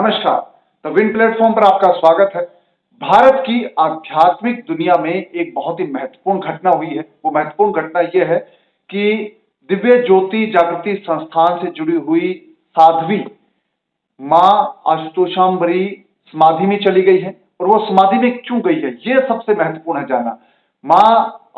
नमस्कार। The win platform पर आपका स्वागत है। भारत की आध्यात्मिक दुनिया में एक बहुत ही महत्वपूर्ण घटना हुई है। वो महत्वपूर्ण घटना यह है कि दिव्य ज्योति जागृति संस्थान से जुड़ी हुई साध्वी मां आशुतोषांबरी समाधि में चली गई है। और वो समाधि में क्यों गई है, ये सबसे महत्वपूर्ण है जानना। मां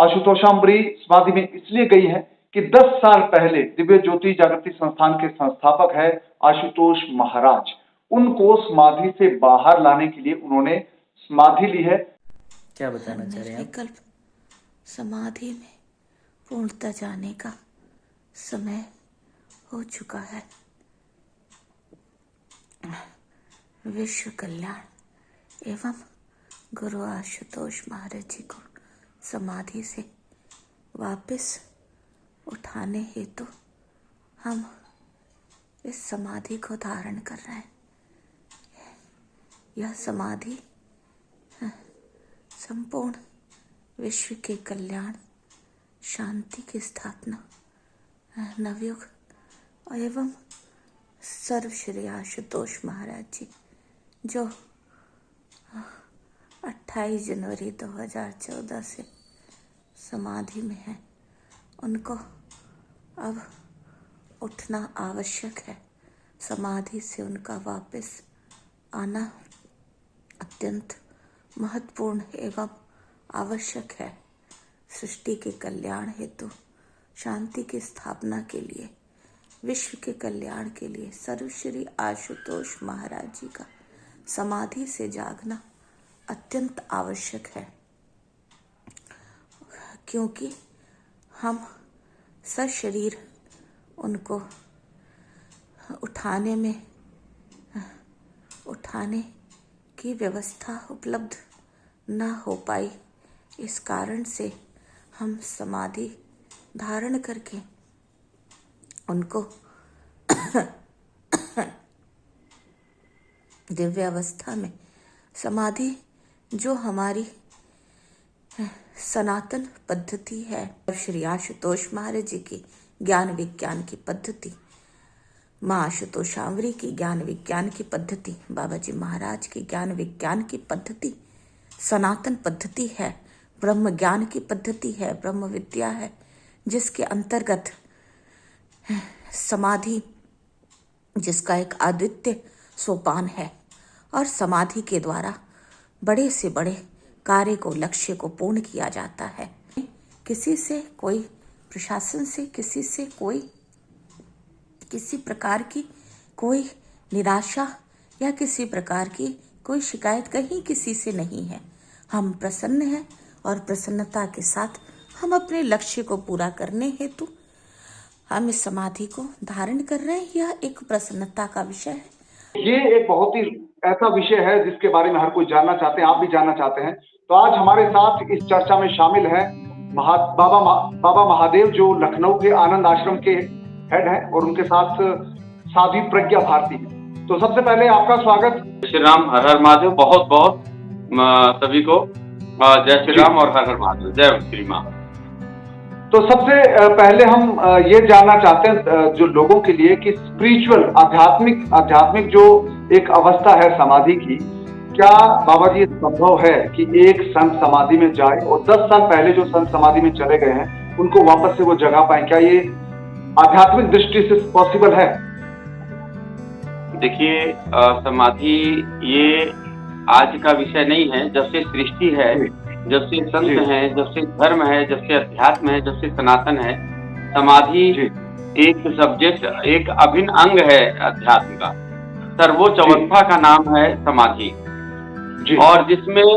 आशुतोषांबरी समाधि में इसलिए गई है कि 10 साल पहले दिव्य ज्योति जागृति संस्थान के संस्थापक है आशुतोष महाराज। उनको समाधि से बाहर लाने के लिए उन्होंने समाधि ली है। क्या बताना चाह रहे हैं आप? विकल्प समाधि में पूर्णता जाने का समय हो चुका है। विश्व कल्याण एवं गुरु आशुतोष महाराज जी को समाधि से वापस उठाने हेतु हम इस समाधि को धारण कर रहे हैं। यह समाधि संपूर्ण विश्व के कल्याण, शांति की स्थापना, नवयुग एवं सर्व श्री आशुतोष महाराज जी जो 28 जनवरी 2014 से समाधि में है, उनको अब उठना आवश्यक है। समाधि से उनका वापस आना अत्यंत महत्वपूर्ण एवं आवश्यक है। सृष्टि के कल्याण हेतु, शांति की स्थापना के लिए, विश्व के कल्याण के लिए सर्वश्री आशुतोष महाराज जी का समाधि से जागना अत्यंत आवश्यक है, क्योंकि हम सशरीर उनको उठाने की व्यवस्था उपलब्ध न हो पाई। इस कारण से हम समाधि धारण करके उनको दिव्य अवस्था में समाधि, जो हमारी सनातन पद्धति है, श्री आशुतोष महाराज जी की ज्ञान विज्ञान की पद्धति, माँ आशुतोषांबरी की ज्ञान विज्ञान की पद्धति, बाबा जी महाराज की ज्ञान विज्ञान की पद्धति सनातन पद्धति है, ब्रह्म ज्ञान की पद्धति है, ब्रह्म विद्या है, जिसके अंतर्गत समाधि, जिसका एक अद्वितीय सोपान है, और समाधि के द्वारा बड़े से बड़े कार्य को, लक्ष्य को पूर्ण किया जाता है। किसी से कोई, प्रशासन से किसी से कोई, किसी प्रकार की कोई निराशा या किसी प्रकार की कोई शिकायत कहीं किसी से नहीं है। हम प्रसन्न हैं और प्रसन्नता के साथ हम अपने लक्ष्य को पूरा करने हेतु हम इस समाधि को धारण कर रहे हैं। यह एक प्रसन्नता का विषय है। ये एक बहुत ही ऐसा विषय है जिसके बारे में हर कोई जानना चाहते हैं, आप भी जानना चाहते हैं। तो आज हमारे साथ इस चर्चा में शामिल है बाबा महादेव, जो लखनऊ के आनंद आश्रम के हेड हैं, और उनके साथ साध्वी प्रज्ञा भारती है। तो सबसे पहले आपका स्वागत। श्री राम, हर हर महादेव। बहुत बहुत सभी को जय श्री राम और हर हर महादेव, जय श्री माँ। तो सबसे पहले हम ये जानना चाहते हैं जो लोगों के लिए कि स्पिरिचुअल, आध्यात्मिक जो एक अवस्था है समाधि की, क्या बाबा जी संभव है कि एक संत समाधि में जाए और 10 साल पहले जो संत समाधि में चले गए हैं उनको वापस से वो जगा पाए? क्या ये आध्यात्मिक दृष्टि से पॉसिबल है? देखिए, समाधि ये आज का विषय नहीं है। जब से सृष्टि है, जब से संत हैं, जब से धर्म है, जब से अध्यात्म है, जब से सनातन है, समाधि एक सब्जेक्ट, एक अभिन्न अंग है अध्यात्म का। सर्वोच्च अवस्था का नाम है समाधि, और जिसमें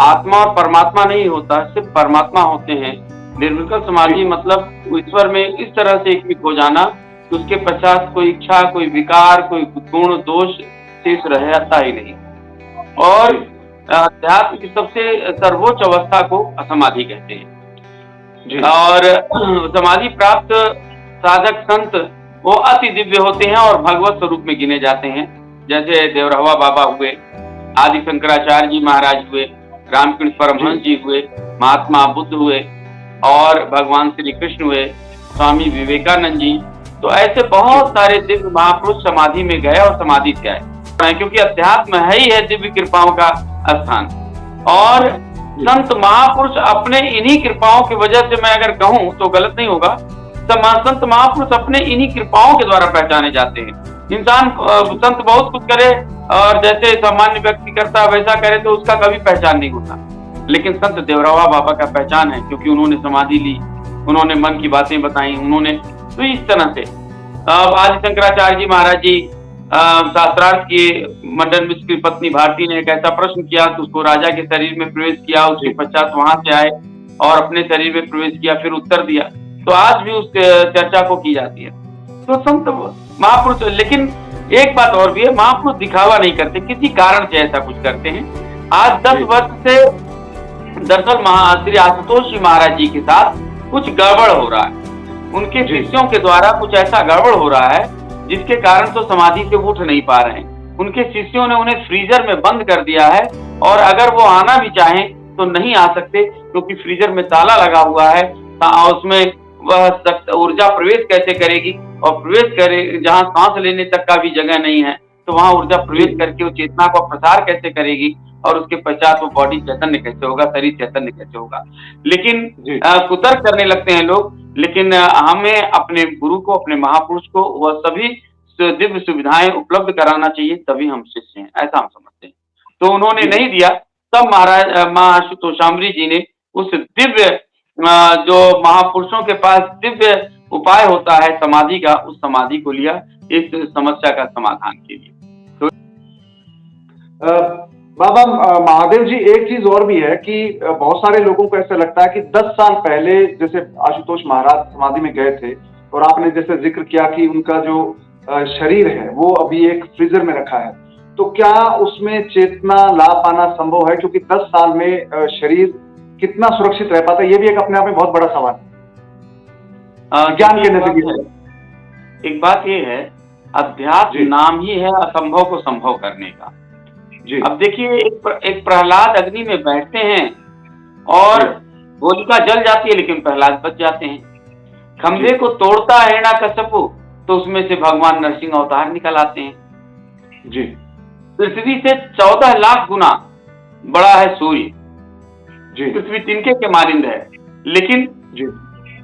आत्मा और परमात्मा नहीं होता, सिर्फ परमात्मा होते हैं। निर्विकल्प समाधि मतलब ईश्वर में इस तरह से एक हो जाना कि उसके पश्चात कोई इच्छा, कोई विकार, कोई गुण दोष शेष रहता ही नहीं। और अध्यात्म की सबसे सर्वोच्च अवस्था को समाधि कहते हैं। और समाधि प्राप्त साधक संत वो अति दिव्य होते हैं और भगवत स्वरूप में गिने जाते हैं। जैसे देवरहवा बाबा हुए, आदि शंकराचार्य जी महाराज हुए, रामकृष्ण परमहंस जी हुए, महात्मा बुद्ध हुए, और भगवान श्री कृष्ण हुए, स्वामी विवेकानंद जी, तो ऐसे बहुत सारे दिव्य महापुरुष समाधि में गए और समाधि से आए, क्योंकि अध्यात्म है ही है दिव्य कृपाओं का स्थान। और संत महापुरुष अपने इन्हीं कृपाओं की वजह से, मैं अगर कहूं तो गलत नहीं होगा, संत महापुरुष अपने इन्हीं कृपाओं के द्वारा पहचाने जाते हैं। इंसान संत बहुत कुछ करे और जैसे सामान्य व्यक्ति करता वैसा करे तो उसका कभी पहचान नहीं होता, लेकिन संत देवरावा बाबा का पहचान है, क्योंकि उन्होंने समाधि ली, उन्होंने मन की बातें बताई, उन्होंने तो इस तरह से आदि शंकराचार्य जी महाराज जी शास्त्रार्थ किए। मंडन मिश्र की पत्नी भारती ने एक ऐसा प्रश्न किया तो उसको राजा के शरीर में प्रवेश किया, उसके पश्चात वहां से आए और अपने शरीर में प्रवेश किया, फिर उत्तर दिया। तो आज भी उस चर्चा को की जाती है। तो संत महापुरुष, लेकिन एक बात और भी है, महापुरुष दिखावा नहीं करते, किसी कारण से ऐसा कुछ करते हैं। आज 10 वर्ष से दरअसल श्री आशुतोष जी महाराज जी के साथ कुछ गड़बड़ हो रहा है, उनके शिष्यों के द्वारा कुछ ऐसा गड़बड़ हो रहा है जिसके कारण तो समाधि से उठ नहीं पा रहे हैं। उनके शिष्यों ने उन्हें फ्रीजर में बंद कर दिया है और अगर वो आना भी चाहें तो नहीं आ सकते, क्योंकि फ्रीजर में ताला लगा हुआ है। उसमें वह ऊर्जा प्रवेश कैसे करेगी, और प्रवेश करे जहाँ सांस लेने तक का भी जगह नहीं है, तो वहां ऊर्जा प्रवेश करके वो चेतना का प्रसार कैसे करेगी, और उसके पश्चात वो बॉडी चैतन्य कैसे होगा, शरीर चैतन्य कैसे होगा। लेकिन कुतर्क करने लगते हैं लोग। लेकिन हमें अपने गुरु को, अपने महापुरुष को वह सभी दिव्य सुविधाएं उपलब्ध कराना चाहिए, तभी हम शिष्य हैं, ऐसा हम समझते हैं। तो उन्होंने नहीं दिया, तब महाराज माँ आशुतोषामृ जी ने उस दिव्य जो महापुरुषों के पास दिव्य उपाय होता है समाधि का, उस समाधि को लिया इस समस्या का समाधान के लिए। तो बाबा महादेव जी, एक चीज और भी है कि बहुत सारे लोगों को ऐसा लगता है कि 10 साल पहले जैसे आशुतोष महाराज समाधि में गए थे, और आपने जैसे जिक्र किया कि उनका जो शरीर है वो अभी एक फ्रीजर में रखा है, तो क्या उसमें चेतना ला पाना संभव है? क्योंकि 10 साल में शरीर कितना सुरक्षित रह पाता है, ये भी एक अपने आप में बहुत बड़ा सवाल है ज्ञान के नजरिए से। एक बात ये है, अध्यात्म नाम ही है असंभव को संभव करने का। अब देखिए, एक प्रहलाद अग्नि में बैठते हैं और होलिका जल जाती है, लेकिन प्रहलाद बच जाते हैं। खंभे को तोड़ता है हिरण्यकश्यप, तो उसमें से भगवान नरसिंह अवतार निकल आते हैं। जी। पृथ्वी से 14 लाख गुना बड़ा है सूर्य, पृथ्वी तिनके के मानिंद है, लेकिन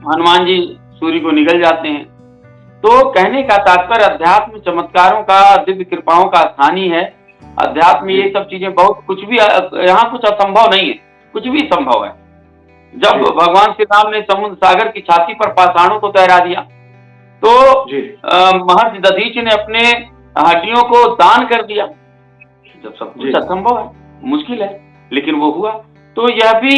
हनुमान जी सूर्य को निगल जाते हैं। तो कहने का तात्पर्य अध्यात्म चमत्कारों का, दिव्य कृपाओं का स्थान ही है। अध्यात्म ये सब चीजें बहुत, कुछ भी यहाँ कुछ असंभव नहीं है, कुछ भी संभव है। जब भगवान श्री राम ने समुद्र सागर की छाती पर पाषाणों को तैरा दिया, तो महर्षि दधीचि ने अपने हड्डियों को दान कर दिया। जब सब कुछ असंभव है, मुश्किल है, लेकिन वो हुआ। तो यह भी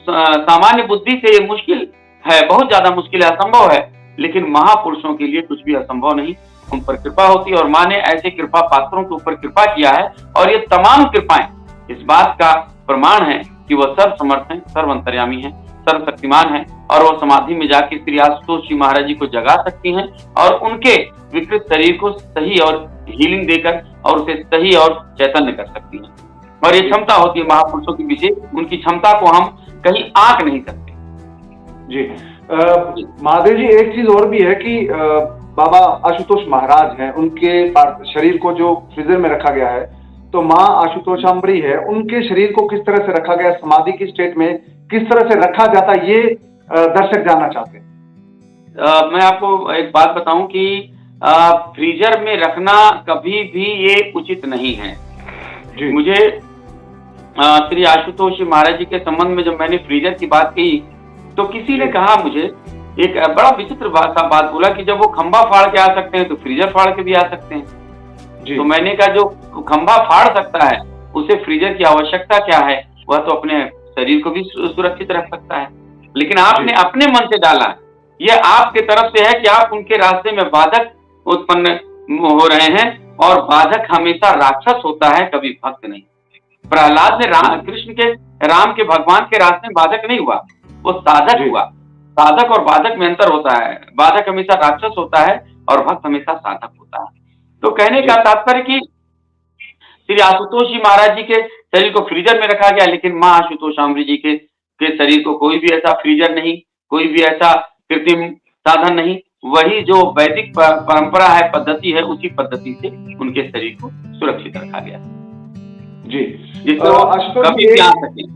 सामान्य बुद्धि से ये मुश्किल है, बहुत ज्यादा मुश्किल है, असंभव है, लेकिन महापुरुषों के लिए कुछ भी असंभव नहीं, उन पर कृपा होती है। और माँ ने ऐसे कृपा पात्रों के ऊपर कृपा किया है, और ये तमाम कृपाएं इस बात का प्रमाण है कि वह सर्व समर्थ है, सर्व अंतर्यामी है, सर्वशक्तिमान है, और वह समाधि में जाकर श्री आशुतोष जी महाराज जी को जगा सकती हैं और उनके विकृत शरीर को सही और हीलिंग देकर और उसे सही और चैतन्य कर सकती हैं। और ये क्षमता होती है महापुरुषों की विशेष, उनकी क्षमता को हम कहीं आंक नहीं सकते। जी महादेव जी, एक चीज और भी है कि बाबा आशुतोष महाराज हैं, उनके शरीर को जो फ्रीजर में रखा गया है, तो माँ आशुतोषामृ है, उनके शरीर को किस तरह से रखा गया, समाधि की स्टेट में किस तरह से रखा जाता है, ये दर्शक जानना चाहते हैं। मैं आपको एक बात बताऊं कि फ्रीजर में रखना कभी भी ये उचित नहीं है। मुझे श्री आशुतोष महाराज जी के संबंध में जब मैंने फ्रीजर की बात की, तो किसी ने कहा मुझे, एक बड़ा विचित्र बात बोला कि जब वो खंभा फाड़ के आ सकते हैं तो फ्रीजर फाड़ के भी आ सकते हैं। तो मैंने कहा, जो खंभा फाड़ सकता है उसे फ्रीजर की आवश्यकता क्या है, वह तो अपने शरीर को भी सुरक्षित रख सकता है। लेकिन आपने अपने मन से डाला, यह आपके तरफ से है कि आप उनके रास्ते में बाधक उत्पन्न हो रहे हैं, और बाधक हमेशा राक्षस होता है, कभी भक्त नहीं। प्रहलाद ने कृष्ण के, राम के, भगवान के रास्ते में बाधक नहीं हुआ, वो साधक हुआ। साधक और बाधक में अंतर होता है, बाधक हमेशा राक्षस होता है और भक्त हमेशा साधक होता है। तो कहने का तात्पर्य कि श्री आशुतोष जी महाराज जी के शरीर को फ्रीजर में रखा गया, लेकिन माँ आशुतोषामृ जी के शरीर को कोई भी ऐसा फ्रीजर नहीं, कोई भी ऐसा कृत्रिम साधन नहीं, वही जो वैदिक परंपरा है, पद्धति है, उसी पद्धति से उनके शरीर को सुरक्षित रखा गया जी। जिससे वो आशुतोष कभी जी, भी आ सके।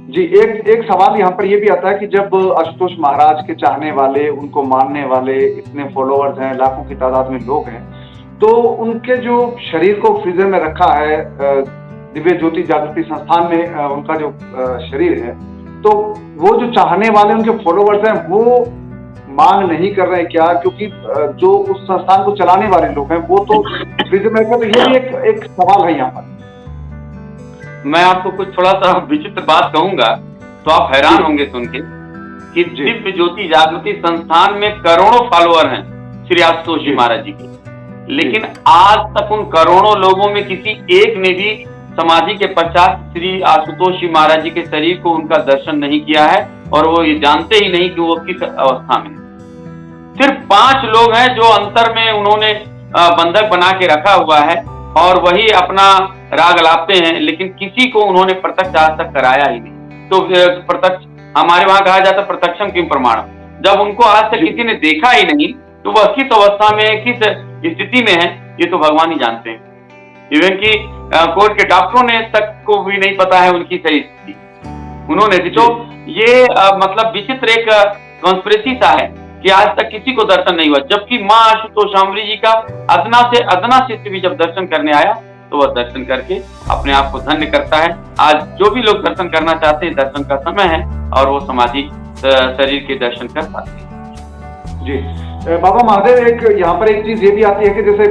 जी एक सवाल यहाँ पर ये भी आता है कि जब आशुतोष महाराज के चाहने वाले, उनको मानने वाले इतने फॉलोअर्स हैं, लाखों की तादाद में लोग हैं, तो उनके जो शरीर को फ्रीजर में रखा है दिव्य ज्योति जागृति संस्थान में, उनका जो शरीर है, तो वो जो चाहने वाले उनके फॉलोअर्स हैं वो मांग नहीं कर रहे हैं क्या? क्योंकि जो उस संस्थान को चलाने वाले लोग हैं वो तो फ्रीजर में रखा, तो ये भी एक सवाल है यहाँ पर। मैं आपको कुछ थोड़ा सा विचित्र बात कहूंगा तो आप हैरान होंगे सुन के कि दिव्य ज्योति जागृति संस्थान में करोड़ों फॉलोअर हैं श्री आशुतोष जी महाराज जी के, लेकिन आज तक उन करोड़ों लोगों में किसी एक ने भी समाधि के पश्चात श्री आशुतोष जी महाराज जी के शरीर को उनका दर्शन नहीं किया है, और वो ये जानते ही नहीं कि वो किस अवस्था में है। सिर्फ 5 लोग हैं जो अंतर में उन्होंने बंधक बना के रखा हुआ है, और वही अपना राग लापते हैं, लेकिन किसी को उन्होंने प्रत्यक्ष आज तक कराया ही नहीं। तो प्रत्यक्ष, हमारे वहां कहा जाता है प्रत्यक्षम किम प्रमाणम, जब उनको आज तक किसी ने देखा ही नहीं तो वह किस अवस्था में, किस स्थिति में है, ये तो भगवान ही जानते हैं। इवन की कोर्ट के डॉक्टरों ने तक को भी नहीं पता है उनकी सही स्थिति, उन्होंने भी। तो ये मतलब विचित्र एक कॉन्स्पिरेसी सा है कि आज तक किसी को दर्शन नहीं हुआ, जबकि माँ आशुतोषामृ जी का अदना से अदना शिष्य भी जब दर्शन करने आया तो वह दर्शन करके अपने आप को धन्य करता है। आज जो भी लोग दर्शन करना चाहते हैं, दर्शन का समय है और वो समाधि शरीर के दर्शन कर पाते हैं। जी बाबा महादेव, एक यहाँ पर एक चीज ये भी आती है कि जैसे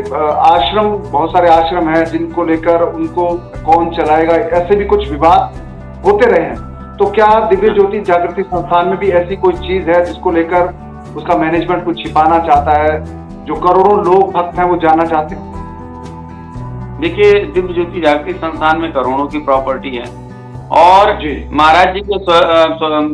आश्रम, बहुत सारे आश्रम हैं जिनको लेकर उनको कौन चलाएगा, ऐसे भी कुछ विवाद होते रहे हैं, तो क्या दिव्य ज्योति जागृति संस्थान में भी ऐसी कोई चीज है जिसको लेकर उसका मैनेजमेंट कुछ छिपाना चाहता है, जो करोड़ों लोग भक्त हैं वो जानना चाहते हैं? देखिए, दिव्य ज्योति जागृति संस्थान में करोड़ों की प्रॉपर्टी है, और महाराज जी के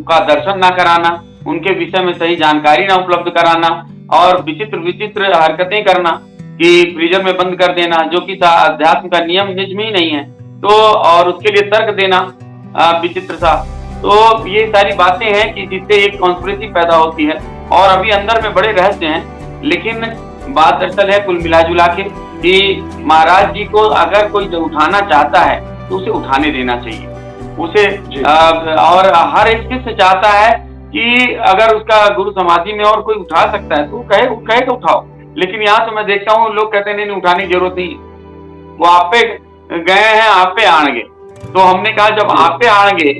का दर्शन ना कराना, उनके विषय में सही जानकारी ना उपलब्ध कराना, और विचित्र विचित्र हरकतें करना कि फ्रीजर में बंद कर देना, जो कि अध्यात्म का नियम निज में ही नहीं है, तो और उसके लिए तर्क देना विचित्र सा, तो ये सारी बातें हैं कि जिससे एक कॉन्स्पिरेसी पैदा होती है, और अभी अंदर में बड़े रहस्य हैं। लेकिन बात दरअसल है कुल मिला जुला के कि महाराज जी को अगर कोई उठाना चाहता है तो उसे उठाने देना चाहिए उसे, और हर एक शिष्य चाहता है कि अगर उसका गुरु समाधि में और कोई उठा सकता है तो वो कहे तो उठाओ। लेकिन यहाँ तो मैं देखता हूँ लोग कहते हैं नहीं उठाने की जरूरत नहीं, वो आप पे गए हैं, आप पे आएंगे। तो हमने कहा जब आप पे आएंगे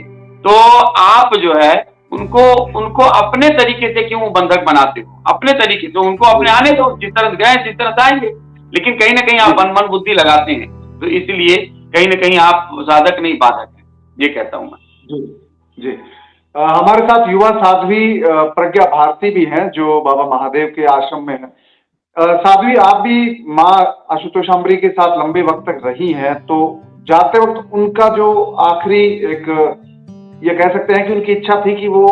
तो आप जो है उनको अपने तरीके से क्यों बंधक बनाते हो, अपने तरीके से उनको अपने आने दो, जिस तरह गए जिस तरह से आएंगे। लेकिन कहीं ना कहीं आप मन बुद्धि लगाते हैं, तो इसलिए कहीं ना कहीं आप साधक नहीं बाधक हैं, ये कहता हूं मैं। जी हमारे साथ युवा साध्वी प्रज्ञा भारती भी हैं जो बाबा महादेव के आश्रम में है। साध्वी, आप भी माँ आशुतोषामृ के साथ लंबे वक्त तक रही हैं, तो जाते वक्त उनका जो आखिरी एक ये कह सकते हैं कि उनकी इच्छा थी कि वो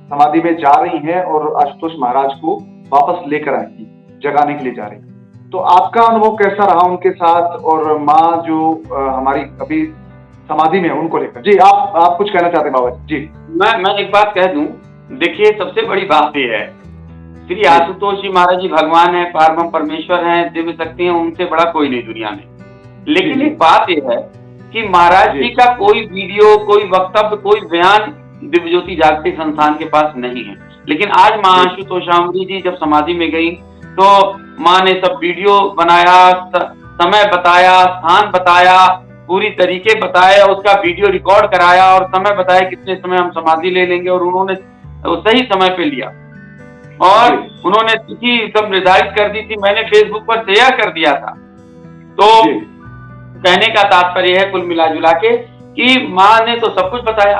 समाधि में जा रही हैं और आशुतोष महाराज को वापस लेकर आएंगी, जगाने के लिए जा रही हैं। तो आपका अनुभव कैसा रहा उनके साथ, और माँ जो हमारी अभी समाधि में है उनको लेकर? जी आप कुछ कहना चाहते हैं बाबा जी? मैं एक बात कह दूं, देखिए सबसे बड़ी बात ये है, श्री आशुतोष जी महाराज जी भगवान है, पारब्रह्म परमेश्वर हैं, दिव्य शक्ति है, उनसे बड़ा कोई नहीं दुनिया में। लेकिन एक बात यह है कि महाराज जी का कोई वीडियो, कोई वक्तव्य, कोई बयान दिव्य ज्योति जागृति संस्थान के पास नहीं है। लेकिन आज माँ आशुतोषामृ जी जब समाधि में गई तो माँ ने सब वीडियो बनाया, समय बताया, स्थान बताया, पूरी तरीके बताया, उसका वीडियो रिकॉर्ड कराया और समय बताया कितने समय हम समाधि ले लेंगे, और उन्होंने सही समय पे लिया और उन्होंने तिथि सब निर्धारित कर दी थी। मैंने फेसबुक पर शेयर कर दिया था। तो कहने का तात्पर्य है कुल मिला जुला के कि माँ ने तो सब कुछ बताया,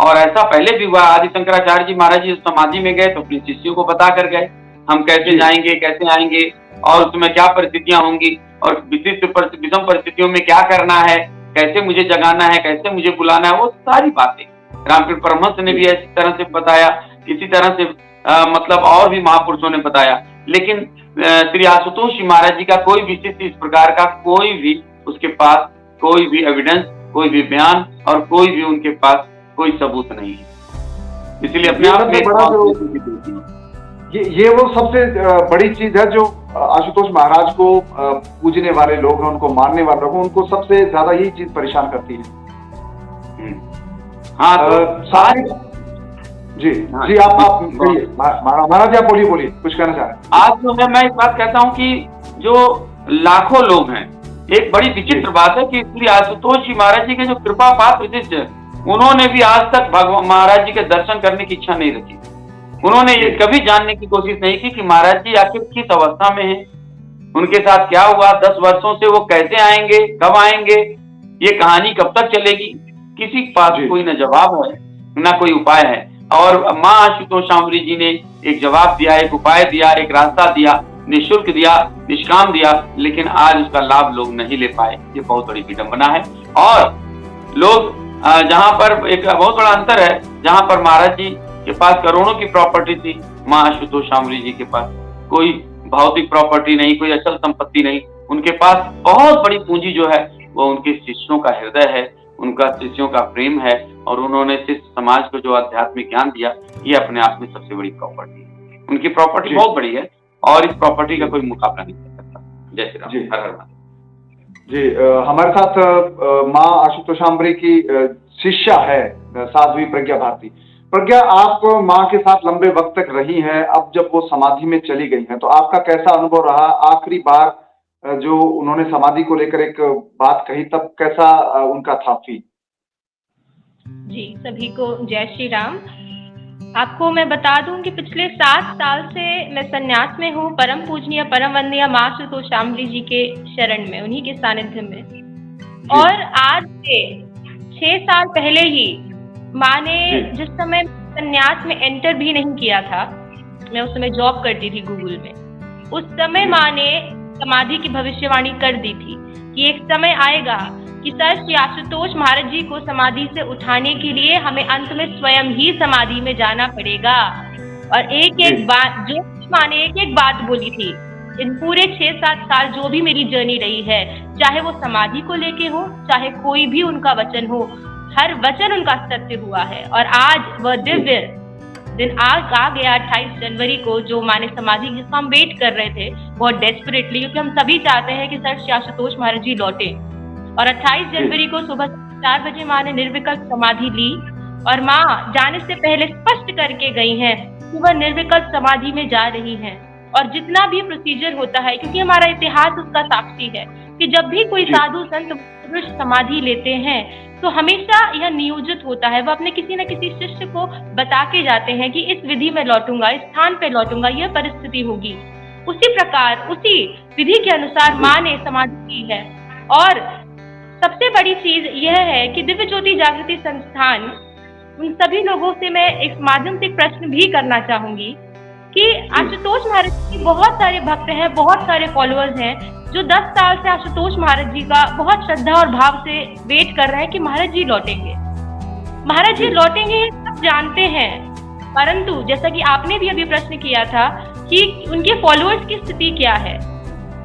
और ऐसा पहले भी हुआ। आदि शंकराचार्य जी महाराज जी समाधि में गए तो अपने शिष्यों को बता कर गए हम कैसे जाएंगे, कैसे आएंगे, और उसमें क्या परिस्थितियां होंगी, और विषम परिस्थितियों में क्या करना है, कैसे मुझे जगाना है, कैसे मुझे बुलाना है, वो सारी बातें रामकृष्ण परमहंस ने भी इसी तरह से बताया, इसी तरह से मतलब और भी महापुरुषों ने बताया। लेकिन श्री आशुतोष जी महाराज जी का कोई भी शिष्य इस प्रकार का कोई भी उसके पास कोई भी एविडेंस, कोई भी बयान और कोई भी उनके पास कोई सबूत नहीं है। इसलिए अपने आप में ये वो सबसे बड़ी चीज है जो आशुतोष महाराज को पूजने वाले लोग हैं, उनको मानने वाले लोग हैं, उनको सबसे ज्यादा यही चीज परेशान करती है। हाँ तो साथ ही जी हाँ, जी आप कहिए महाराज जी, आप बोलिए कुछ कहना चाह रहे हैं। आज जो है मैं एक बात कहता हूँ कि जो लाखों लोग हैं, एक बड़ी विचित्र बात है कि श्री आशुतोष जी महाराज जी के जो कृपा पात्र शिष्य हैं, उन्होंने भी आज तक भगवान महाराज जी के दर्शन करने की इच्छा नहीं रखी। उन्होंने ये कभी जानने की कोशिश नहीं की कि महाराज जी आखिर किस अवस्था में हैं, उनके साथ क्या हुआ, 10 वर्षों से वो कैसे आएंगे, कब आएंगे, ये कहानी कब तक चलेगी, किसी के पास कोई न जवाब है न कोई उपाय है। और माँ आशुतोष शामरी जी ने एक जवाब दिया, एक उपाय दिया, एक रास्ता दिया, निःशुल्क दिया, निष्काम दिया, लेकिन आज उसका लाभ लोग नहीं ले पाए। ये बहुत बड़ी विडंबना है। और लोग जहाँ पर एक बहुत बड़ा अंतर है, जहाँ पर महाराज जी के पास करोड़ों की प्रॉपर्टी थी, माँ आशुतोष शामरी जी के पास कोई भौतिक प्रॉपर्टी नहीं, कोई अचल संपत्ति नहीं। उनके पास बहुत बड़ी पूंजी जो है वो उनके शिष्यों का हृदय है, उनका शिष्यों का प्रेम है, और उन्होंने शिष्य समाज को जो आध्यात्मिक ज्ञान दिया, ये अपने आप में सबसे बड़ी प्रॉपर्टी है। उनकी प्रॉपर्टी बहुत बड़ी है और इस प्रॉपर्टी का कोई मुकाबला नहीं कर सकता। जय श्री राम, हर हर महादेव। जी हमारे साथ माँ आशुतोष शामरी की शिष्या है साध्वी प्रज्ञा भारती। प्रज्ञा, आप माँ के साथ लंबे वक्त तक रही हैं, अब जब वो समाधि में चली गई हैं तो आपका कैसा अनुभव रहा? आखिरी बार जो उन्होंने समाधि को लेकर एक बात कही, तब कैसा उनका था फील? जी, सभी को जय श्री राम। आपको मैं बता दूं कि पिछले 7 साल से मैं संन्यास में हूँ, परम पूजनीय परम वंदनीय माँ आशुतोष शामरी जी के शरण में, उन्हीं के सानिध्य में। और आज से 6 साल पहले ही माँ ने, जिस समय संन्यास में एंटर भी नहीं किया था, मैं उस समय जॉब करती थी गूगल में, उस समय माँ ने समाधि की भविष्यवाणी कर दी थी कि एक समय आएगा कि सर श्री आशुतोष महाराज जी को समाधि से उठाने के लिए हमें अंत में स्वयं ही समाधि में जाना पड़ेगा। और एक एक बात जो माँ ने एक एक बात बोली थी, इन पूरे 6-7 साल जो भी मेरी जर्नी रही है, चाहे वो समाधि को लेके हो, चाहे कोई भी उनका वचन हो, हर वचन उनका सत्य हुआ है। और आज वह दिव्य दिन आ गया 28 जनवरी को, जो माँ ने समाधि जिसका हम वेट कर रहे थे बहुत डेस्परेटली, क्योंकि हम सभी चाहते हैं कि सर श्री आशुतोष महाराज जी लौटे। और 28 जनवरी को सुबह 4 बजे माँ ने निर्विकल्प समाधि ली, और माँ जाने से पहले स्पष्ट करके गई हैं कि वह निर्विकल्प समाधि में जा रही हैं। और जितना भी प्रोसीजर होता है, क्योंकि हमारा इतिहास उसका साक्षी है कि जब भी कोई साधु संत पुरुष समाधि लेते हैं तो हमेशा यह नियोजित होता है, वह अपने किसी न किसी शिष्य को बता के जाते हैं कि इस विधि में लौटूंगा, इस स्थान पे लौटूंगा, यह परिस्थिति होगी। उसी प्रकार उसी विधि के अनुसार माँ ने समाधि की है। और सबसे बड़ी चीज यह है कि दिव्य ज्योति जागृति संस्थान, उन सभी लोगों से मैं इस माध्यम से एक प्रश्न भी करना चाहूंगी कि आशुतोष महाराज जी बहुत सारे भक्त हैं, बहुत सारे फॉलोअर्स हैं जो 10 साल से आशुतोष महाराज जी का बहुत श्रद्धा और भाव से वेट कर रहे हैं कि महाराज जी लौटेंगे, महाराज जी लौटेंगे, सब जानते हैं। परंतु जैसा कि आपने भी अभी प्रश्न किया था कि उनके फॉलोअर्स की स्थिति क्या है,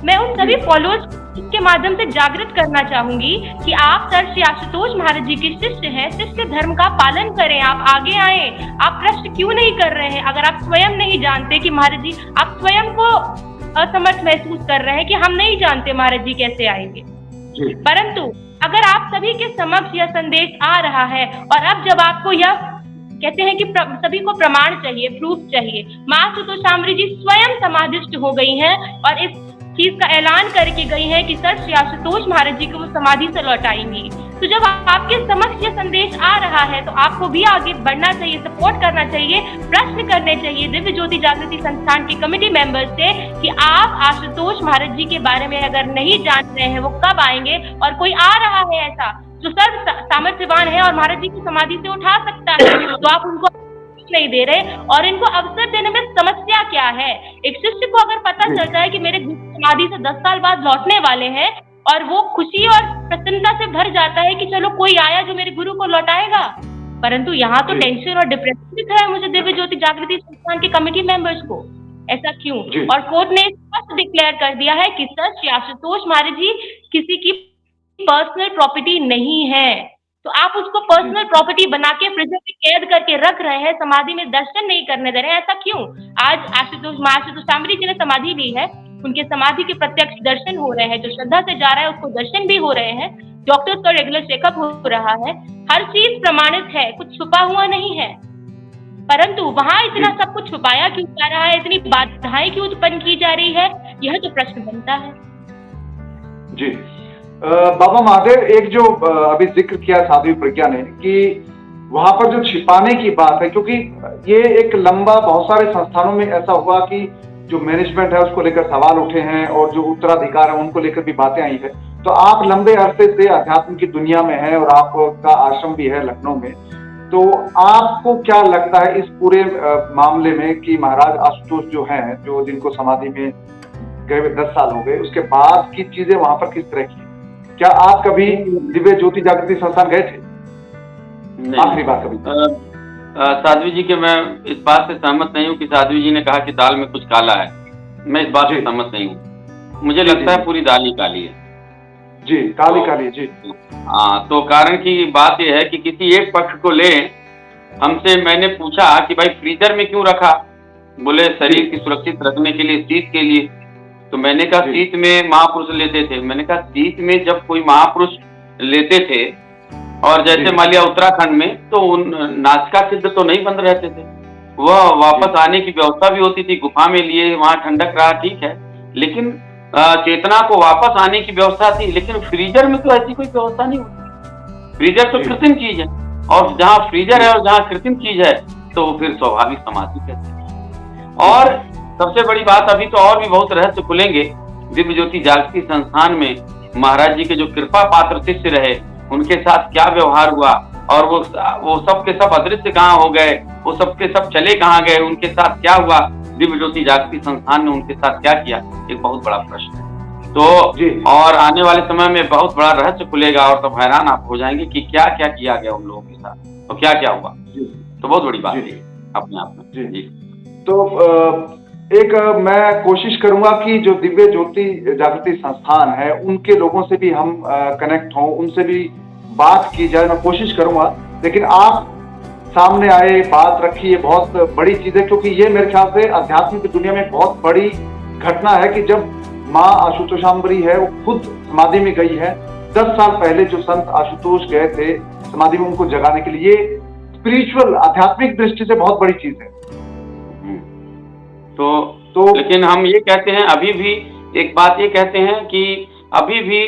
मैं उन सभी फॉलोअर्स के माध्यम से जागृत करना चाहूंगी कि आप सर श्री आशुतोष महाराज जी के शिष्य हैं, शिष्य धर्म का पालन करें, आप आगे आए। आप प्रश्न क्यों नहीं कर रहे हैं? अगर आप स्वयं नहीं जानते कि महाराज जी, आप स्वयं को असमर्थ महसूस कर रहे हैं कि हम नहीं जानते महाराज जी कैसे आएंगे, परंतु अगर आप सभी के समक्ष यह संदेश आ रहा है, और अब जब आपको यह कहते हैं कि सभी को प्रमाण चाहिए, प्रूफ चाहिए, माँ आशुतोष शामरी जी स्वयं समाधिस्थ हो गई हैं और इस चीज का ऐलान करके गई है कि सर श्री आशुतोष महाराज जी को वो समाधि से लौटाएंगी। तो जब आपके समक्ष ये संदेश आ रहा है तो आपको भी आगे बढ़ना चाहिए, सपोर्ट करना चाहिए, प्रश्न करने चाहिए दिव्य ज्योति जागृति संस्थान के कमेटी मेंबर्स से कि आप आशुतोष महाराज जी के बारे में अगर नहीं जान रहे हैं वो कब आएंगे, और कोई आ रहा है ऐसा जो सर्व सामर्थ्यवान है और महाराज जी की समाधि से उठा सकता है, तो आप उनको नहीं दे रहे। और इनको अवसर देने में समस्या क्या है? एक शिष्य को अगर पता चलता है कि मेरे गुरु समाधि से 10 साल बाद लौटने वाले हैं, और वो खुशी और प्रसन्नता से भर जाता है कि चलो कोई आया जो मेरे गुरु को लौटाएगा, परंतु यहाँ तो टेंशन और डिप्रेशन दिख रहा है मुझे दिव्य ज्योति जागृति संस्थान के कमेटी मेंबर्स को। ऐसा क्यों? और कोर्ट ने स्पष्ट डिक्लेयर कर दिया है कि सर श्री आशुतोष महाराज जी किसी की पर्सनल प्रॉपर्टी नहीं है, तो आप उसको पर्सनल प्रॉपर्टी बना के प्रिजन में कैद करके रख रहे हैं, समाधि में दर्शन नहीं करने दे रहे हैं, ऐसा क्यों? आज आशुतोष शामरी जी ने समाधि ली है, उनके समाधि के प्रत्यक्ष दर्शन हो रहे हैं, जो श्रद्धा से जा रहा है उसको दर्शन भी हो रहे हैं, डॉक्टर्स का रेगुलर चेकअप हो रहा है, हर चीज प्रमाणित है, कुछ छुपा हुआ नहीं है। परंतु वहां इतना सब कुछ छुपाया क्यों जा रहा है, इतनी बाधाएं क्यों उत्पन्न की जा रही है, यह तो प्रश्न बनता है। जी बाबा महादेव, एक जो अभी जिक्र किया साध्वी प्रज्ञा ने कि वहां पर जो छिपाने की बात है, क्योंकि ये एक लंबा, बहुत सारे संस्थानों में ऐसा हुआ कि जो मैनेजमेंट है उसको लेकर सवाल उठे हैं और जो उत्तराधिकार है उनको लेकर भी बातें आई है। तो आप लंबे अरसे से अध्यात्म की दुनिया में हैं और आपका आश्रम भी है लखनऊ में, तो आपको क्या लगता है इस पूरे मामले में कि महाराज आशुतोष जो हैं, जो जिनको समाधि में गए हुए 10 साल हो गए, उसके बाद की चीजें वहां पर किस तरह की? क्या आप कभी दिव्य ज्योति जागृति संस्थान गए थे? आखिरी बात कभी? साध्वी जी के मैं इस बात से सहमत नहीं हूँ कि साध्वी जी ने कहा कि दाल में कुछ काला है। मैं इस बात से सहमत नहीं हूँ। मुझे लगता है पूरी दाल ही काली है। जी, काली काली। जी हाँ, तो कारण की बात यह है कि किसी एक पक्ष को ले, हमसे मैंने पूछा कि भाई फ्रीजर में क्यों रखा? बोले शरीर की सुरक्षित रखने के लिए, शीत के लिए। तो मैंने कहा शीत में महापुरुष लेते थे। मैंने कहा शीत में जब कोई महापुरुष लेते थे, और जैसे मान लिया उत्तराखंड में, तो उन नासिका छिद्र तो नहीं बंद रहते थे, वह वापस आने की व्यवस्था भी होती थी। गुफा में लिए, वहां ठंडक रहा, ठीक है, लेकिन चेतना को वापस आने की व्यवस्था थी। लेकिन फ्रीजर में तो ऐसी कोई व्यवस्था नहीं होती। फ्रीजर तो कृत्रिम चीज है, और जहाँ फ्रीजर है और जहाँ कृत्रिम चीज है, तो फिर स्वाभाविक समाधि कैसे? और सबसे बड़ी बात, अभी तो और भी बहुत रहस्य खुलेंगे। दिव्य ज्योति जागृति संस्थान में महाराज जी के जो कृपा पात्र शिष्य रहे, उनके साथ क्या व्यवहार हुआ, और वो सब के सब अदृश्य कहाँ हो गए, वो सब के सब चले कहाँ गए, उनके साथ क्या हुआ, दिव्य ज्योति जागृति संस्थान ने उनके साथ क्या किया, एक बहुत बड़ा प्रश्न है। तो और आने वाले समय में बहुत बड़ा रहस्य खुलेगा, और तब हैरान आप हो जाएंगे कि क्या क्या किया गया उन लोगों के साथ और क्या क्या हुआ। तो बहुत बड़ी बात है अपने आप में। जी तो एक मैं कोशिश करूंगा कि जो दिव्य ज्योति जागृति संस्थान है उनके लोगों से भी हम कनेक्ट हों, उनसे भी बात की जाए, मैं कोशिश करूंगा। लेकिन आप सामने आए, बात रखी, ये बहुत बड़ी चीज है, क्योंकि ये मेरे ख्याल से अध्यात्म की दुनिया में बहुत बड़ी घटना है कि जब माँ आशुतोषाम्बरी है वो खुद समाधि में गई है। 10 साल पहले जो संत आशुतोष गए थे समाधि में उनको जगाने के लिए, ये स्पिरिचुअल, आध्यात्मिक दृष्टि से बहुत बड़ी चीज है। तो लेकिन हम ये कहते हैं, अभी भी एक बात ये कहते हैं कि अभी भी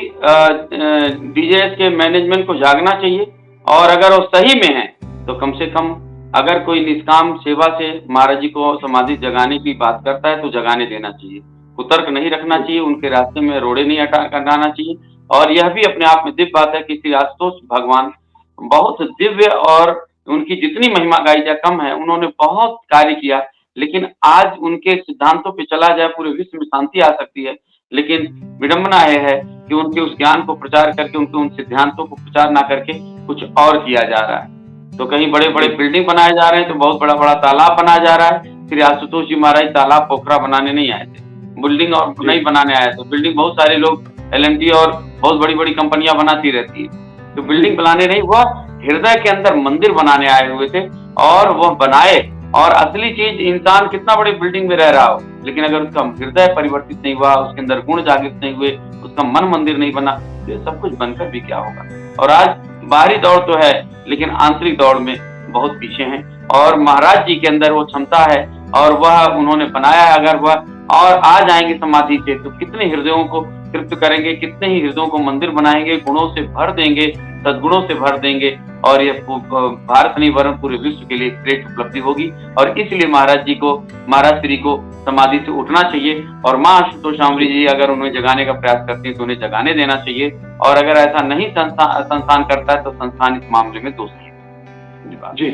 डीजेएस के मैनेजमेंट को जागना चाहिए, और अगर वो सही में है तो कम से कम अगर कोई निष्काम सेवा से महाराज जी को समाधि जगाने की बात करता है तो जगाने देना चाहिए, कुतर्क नहीं रखना चाहिए, उनके रास्ते में रोड़े नहीं हटाना चाहिए। और यह भी अपने आप में दिव्य बात है कि श्री आशुतोष भगवान बहुत दिव्य, और उनकी जितनी महिमा गाई जाए कम है। उन्होंने बहुत कार्य किया, लेकिन आज उनके सिद्धांतों पे चला जाए पूरे विश्व में शांति आ सकती है। लेकिन विडंबना यह है कि उनके उस ज्ञान को प्रचार करके, उनके उन सिद्धांतों को प्रचार ना करके कुछ और किया जा रहा है। तो कहीं बड़े बड़े बिल्डिंग बनाए जा रहे हैं, तो बहुत बड़ा बड़ा तालाब बनाया जा रहा है। श्री आशुतोष जी महाराज तालाब पोखरा बनाने नहीं आए थे, बिल्डिंग और नहीं बनाने आए थे। बिल्डिंग बहुत सारे लोग LNT और बहुत बड़ी बड़ी कंपनियां बनाती रहती है, तो बिल्डिंग बनाने नहीं, वह हृदय के अंदर मंदिर बनाने आए हुए थे, और वह बनाए। और असली चीज, इंसान कितना बड़े बिल्डिंग में रह रहा हो, लेकिन अगर उसका हृदय परिवर्तित नहीं हुआ, उसके अंदर गुण जागृत नहीं हुए, उसका मन मंदिर नहीं बना, तो ये सब कुछ बनकर भी क्या होगा। और आज बाहरी दौड़ तो है, लेकिन आंतरिक दौड़ में बहुत पीछे हैं। और महाराज जी के अंदर वो क्षमता है, और वह उन्होंने बनाया है। अगर वह और आ जाएंगे समाधि से, तो कितने हृदयों को तृप्त करेंगे, कितने ही हृदयों को मंदिर बनाएंगे, गुणों से भर देंगे, सद्गुणों से भर देंगे। और ये भारत नहीं वरन पूरे विश्व के लिए ग्रेट उपलब्धि होगी। और इसलिए महाराज जी को, महाराज श्री को समाधि से उठना चाहिए। और माँ आशुतोषाम्बरी जी अगर उन्हें जगाने का प्रयास करती है तो उन्हें जगाने देना चाहिए। और अगर ऐसा नहीं संस्थान करता है तो संस्थान इस मामले में दोषी है। जी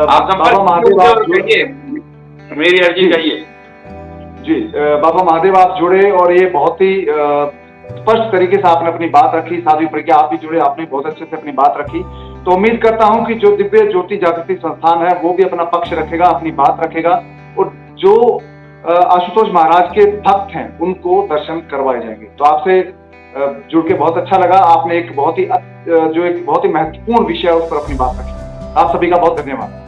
आप कहिए, मेरी अर्जी कहिए। जी बाबा महादेव आप जुड़े, और ये बहुत ही स्पष्ट तरीके से आपने अपनी बात रखी। साध्वी प्रज्ञा आप भी जुड़े, आपने बहुत अच्छे से अपनी बात रखी। तो उम्मीद करता हूं कि जो दिव्य ज्योति जागृति संस्थान है वो भी अपना पक्ष रखेगा, अपनी बात रखेगा, और जो आशुतोष महाराज के भक्त हैं उनको दर्शन करवाए जाएंगे। तो आपसे जुड़ के बहुत अच्छा लगा। आपने एक बहुत ही महत्वपूर्ण विषय है उस पर अपनी बात रखी। आप सभी का बहुत धन्यवाद।